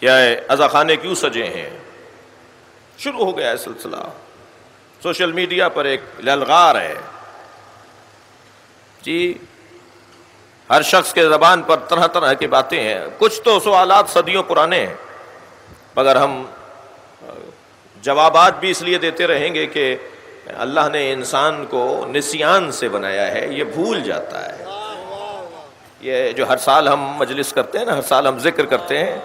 یا عزا خانے کیوں سجے ہیں. شروع ہو گیا ہے سلسلہ. سوشل میڈیا پر ایک للغار ہے جی، ہر شخص کے زبان پر طرح طرح کی باتیں ہیں. کچھ تو سوالات صدیوں پرانے ہیں، مگر ہم جوابات بھی اس لیے دیتے رہیں گے کہ اللہ نے انسان کو نسیان سے بنایا ہے، یہ بھول جاتا ہے. یہ جو ہر سال ہم مجلس کرتے ہیں نا، ہر سال ہم ذکر کرتے ہیں،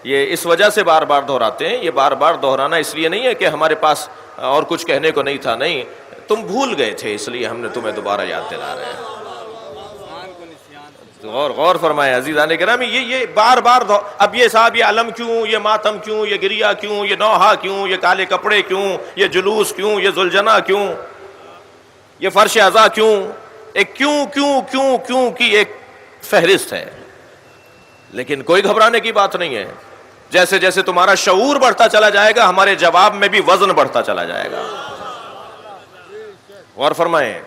یہ اس وجہ سے بار بار دہراتے ہیں. یہ بار بار دہرانا اس لیے نہیں ہے کہ ہمارے پاس اور کچھ کہنے کو نہیں تھا، نہیں، تم بھول گئے تھے اس لیے ہم نے تمہیں دوبارہ یاد دلا رہے ہیں. غور فرمائیں عزیزان گرامی، یہ بار بار اب یہ صاحب یہ علم کیوں، یہ ماتم کیوں، یہ گریا کیوں، یہ نوحہ کیوں، یہ کالے کپڑے کیوں، یہ جلوس کیوں، یہ ذوالجناح کیوں، یہ فرش عزا کیوں، ایک کیوں کیوں کیوں کیوں کی ایک فہرست ہے. لیکن کوئی گھبرانے کی بات نہیں ہے. جیسے جیسے تمہارا شعور بڑھتا چلا جائے گا، ہمارے جواب میں بھی وزن بڑھتا چلا جائے گا. غور فرمائیں،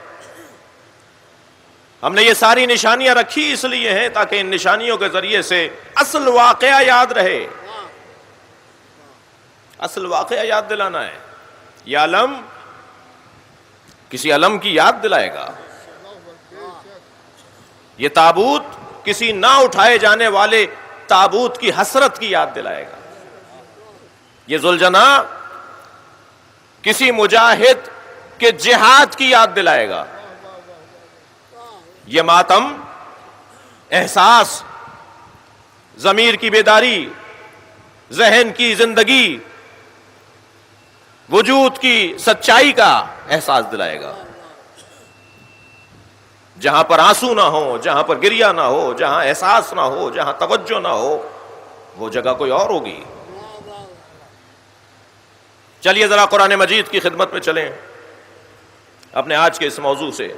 ہم نے یہ ساری نشانیاں رکھی اس لیے ہیں تاکہ ان نشانیوں کے ذریعے سے اصل واقعہ یاد رہے. اصل واقعہ یاد دلانا ہے. یہ علم کسی علم کی یاد دلائے گا، یہ تابوت کسی نہ اٹھائے جانے والے تابوت کی حسرت کی یاد دلائے گا. یہ ذوالجناح کسی مجاہد کے جہاد کی یاد دلائے گا. یہ ماتم احساس، ضمیر کی بیداری، ذہن کی زندگی، وجود کی سچائی کا احساس دلائے گا. جہاں پر آنسو نہ ہو، جہاں پر گریا نہ ہو، جہاں احساس نہ ہو، جہاں توجہ نہ ہو، وہ جگہ کوئی اور ہوگی. چلیے ذرا قرآن مجید کی خدمت میں چلیں اپنے آج کے اس موضوع سے.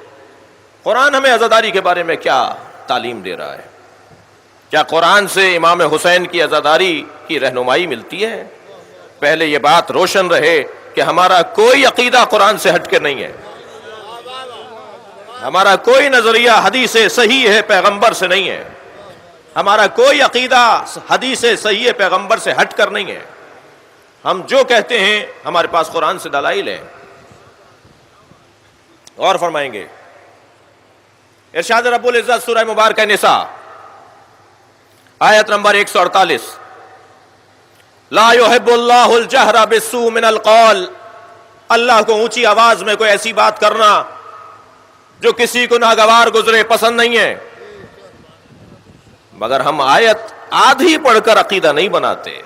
قرآن ہمیں عزاداری کے بارے میں کیا تعلیم دے رہا ہے؟ کیا قرآن سے امام حسین کی عزاداری کی رہنمائی ملتی ہے؟ پہلے یہ بات روشن رہے کہ ہمارا کوئی عقیدہ قرآن سے ہٹ کے نہیں ہے. ہمارا کوئی نظریہ حدیث صحیح ہے پیغمبر سے نہیں ہے. ہمارا کوئی عقیدہ حدیث صحیح ہے پیغمبر سے ہٹ کر نہیں ہے. ہم جو کہتے ہیں ہمارے پاس قرآن سے دلائل ہیں. اور فرمائیں گے ارشاد رب العزت سورہ مبارکہ نساء آیت نمبر 148، لا يحب اللہ الجہر بالسوء من القول. اللہ کو اونچی آواز میں کوئی ایسی بات کرنا جو کسی کو ناگوار گزرے پسند نہیں ہے. مگر ہم آیت آدھی پڑھ کر عقیدہ نہیں بناتے.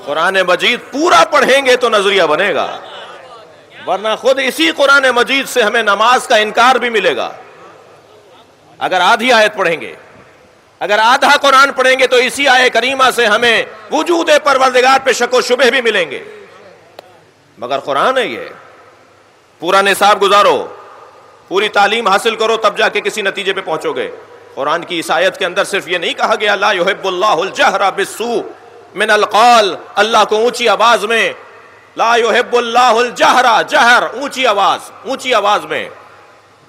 قرآن مجید پورا پڑھیں گے تو نظریہ بنے گا، ورنہ خود اسی قرآن مجید سے ہمیں نماز کا انکار بھی ملے گا. اگر آدھی آیت پڑھیں گے، اگر آدھا قرآن پڑھیں گے تو اسی آیت کریمہ سے ہمیں وجود پروردگار پہ شک و شبہ بھی ملیں گے. مگر قرآن ہے، یہ پورا نصاب گزارو، پوری تعلیم حاصل کرو، تب جا کے کسی نتیجے پہ پہنچو گے. قرآن کی اس آیت کے اندر صرف یہ نہیں کہا گیا لا يحب اللہ الجہر بالسوء من القول، اللہ کو اونچی آواز میں، لا يحب اللہ الجہر، جہر اونچی آواز میں،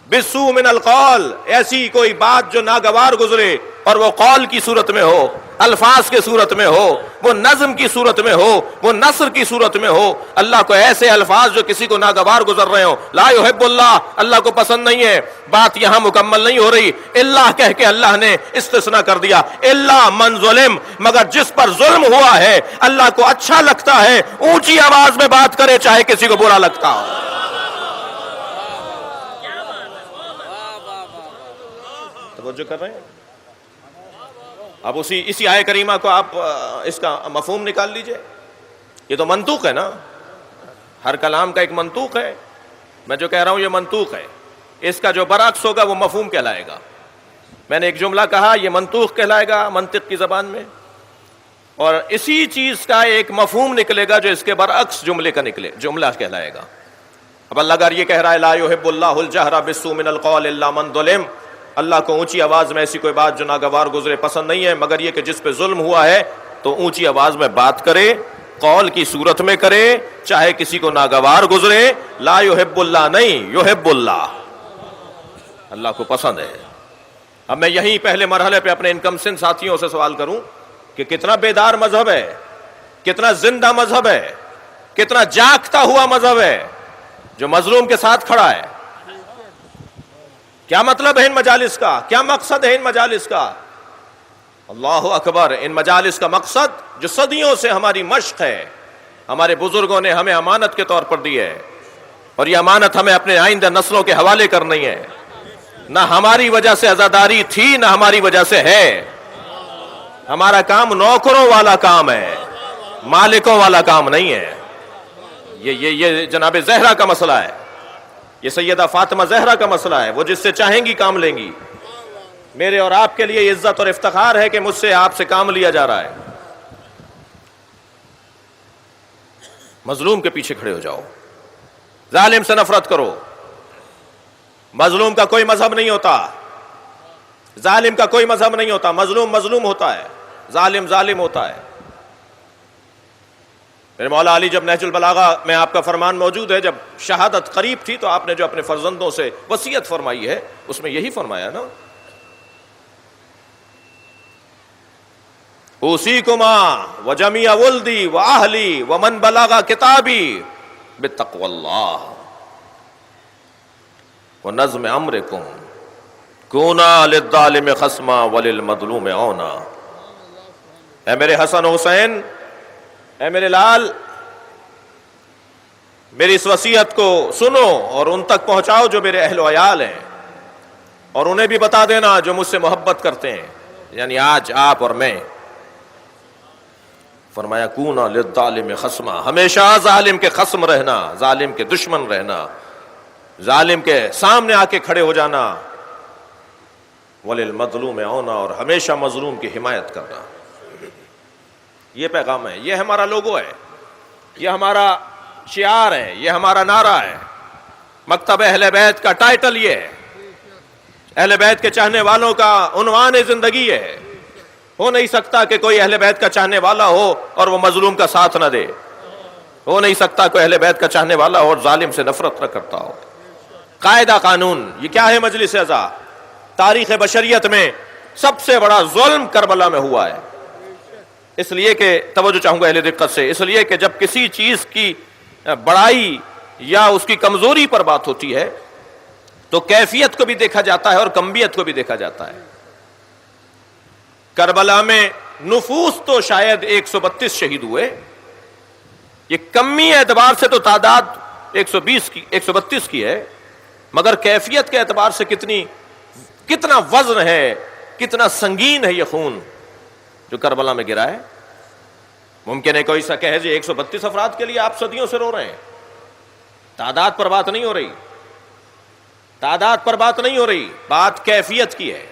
بالسوء من القول، ایسی کوئی بات جو ناگوار گزرے اور وہ قول کی صورت میں ہو، الفاظ کے صورت میں ہو، وہ نظم کی صورت میں ہو، وہ نثر کی صورت میں ہو. اللہ کو ایسے الفاظ جو کسی کو ناگوار گزر رہے ہوں، لا يحب اللہ، اللہ کو پسند نہیں ہے. بات یہاں مکمل نہیں ہو رہی، اللہ کہہ کے اللہ نے استثناء کر دیا، الا من ظلم، مگر جس پر ظلم ہوا ہے اللہ کو اچھا لگتا ہے اونچی آواز میں بات کرے چاہے کسی کو برا لگتا ہو. توجہ کر رہے ہیں؟ اب اسی آیت کریمہ کو آپ اس کا مفہوم نکال لیجئے. یہ تو منطوق ہے نا، ہر کلام کا ایک منطوق ہے. میں جو کہہ رہا ہوں یہ منطوق ہے، اس کا جو برعکس ہوگا وہ مفہوم کہلائے گا. میں نے ایک جملہ کہا، یہ منطوق کہلائے گا منطق کی زبان میں، اور اسی چیز کا ایک مفہوم نکلے گا جو اس کے برعکس جملہ کہلائے گا. اب اللہ اگر یہ کہہ رہا ہے لا يحب اللہ الجہر بالسوء من القول الا من ظلم، اللہ کو اونچی آواز میں ایسی کوئی بات جو ناگوار گزرے پسند نہیں ہے، مگر یہ کہ جس پہ ظلم ہوا ہے تو اونچی آواز میں بات کرے، قول کی صورت میں کرے، چاہے کسی کو ناگوار گزرے. لا يحب اللہ نہیں، يحب اللہ، اللہ کو پسند ہے. اب میں یہیں پہلے مرحلے پہ اپنے انکم سن ساتھیوں سے سوال کروں کہ کتنا بیدار مذہب ہے، کتنا زندہ مذہب ہے، کتنا جاگتا ہوا مذہب ہے جو مظلوم کے ساتھ کھڑا ہے. کیا مطلب ہے ان مجالس کا؟ کیا مقصد ہے ان مجالس کا؟ اللہ اکبر. ان مجالس کا مقصد جو صدیوں سے ہماری مشق ہے، ہمارے بزرگوں نے ہمیں امانت کے طور پر دی ہے، اور یہ امانت ہمیں اپنے آئندہ نسلوں کے حوالے کرنی ہے. نہ ہماری وجہ سے عزاداری تھی، نہ ہماری وجہ سے ہے. ہمارا کام نوکروں والا کام ہے، مالکوں والا کام نہیں ہے. یہ جناب زہرا کا مسئلہ ہے، یہ سیدہ فاطمہ زہرا کا مسئلہ ہے. وہ جس سے چاہیں گی کام لیں گی. میرے اور آپ کے لیے عزت اور افتخار ہے کہ مجھ سے آپ سے کام لیا جا رہا ہے. مظلوم کے پیچھے کھڑے ہو جاؤ، ظالم سے نفرت کرو. مظلوم کا کوئی مذہب نہیں ہوتا، ظالم کا کوئی مذہب نہیں ہوتا. مظلوم مظلوم ہوتا ہے، ظالم ظالم ہوتا ہے. میرے مولا علی جب نہج البلاغہ میں آپ کا فرمان موجود ہے، جب شہادت قریب تھی تو آپ نے جو اپنے فرزندوں سے وصیت فرمائی ہے اس میں یہی فرمایا نا، اوصیکما وجمیع ولدی واہلی ومن بلغ کتابی بتقوی اللہ ونظم امرکم کونا للظالم خصما وللمظلوم عونا. اے میرے حسن حسین، اے میرے لال، میری اس وصیت کو سنو اور ان تک پہنچاؤ جو میرے اہل و عیال ہیں، اور انہیں بھی بتا دینا جو مجھ سے محبت کرتے ہیں، یعنی آج آپ اور میں. فرمایا کونا للظالم خصما، ہمیشہ ظالم کے خصم رہنا، ظالم کے دشمن رہنا، ظالم کے سامنے آ کے کھڑے ہو جانا. وللمظلوم عونا، اور ہمیشہ مظلوم کی حمایت کرنا. یہ پیغام ہے، یہ ہمارا لوگو ہے، یہ ہمارا شعار ہے، یہ ہمارا نعرہ ہے. مکتب اہل بیت کا ٹائٹل یہ ہے، اہل بیت کے چاہنے والوں کا عنوان زندگی ہے. ہو نہیں سکتا کہ کوئی اہل بیت کا چاہنے والا ہو اور وہ مظلوم کا ساتھ نہ دے. ہو نہیں سکتا کوئی اہل بیت کا چاہنے والا ہو اور ظالم سے نفرت نہ کرتا ہو. قاعدہ قانون یہ کیا ہے؟ مجلس اعزا، تاریخ بشریت میں سب سے بڑا ظلم کربلا میں ہوا ہے. اس لیے کہ توجہ چاہوں گا اہل دقت سے، اس لیے کہ جب کسی چیز کی بڑائی یا اس کی کمزوری پر بات ہوتی ہے تو کیفیت کو بھی دیکھا جاتا ہے اور کمیت کو بھی دیکھا جاتا ہے. کربلا میں نفوس تو شاید 132 شہید ہوئے، یہ کمی اعتبار سے تو تعداد 132 کی ہے، مگر کیفیت کے اعتبار سے کتنا وزن ہے، کتنا سنگین ہے یہ خون جو کربلا میں گرا ہے. ممکن ہے کوئی سا کہے جی 132 افراد کے لیے آپ صدیوں سے رو رہے ہیں. تعداد پر بات نہیں ہو رہی، تعداد پر بات نہیں ہو رہی، بات کیفیت کی ہے.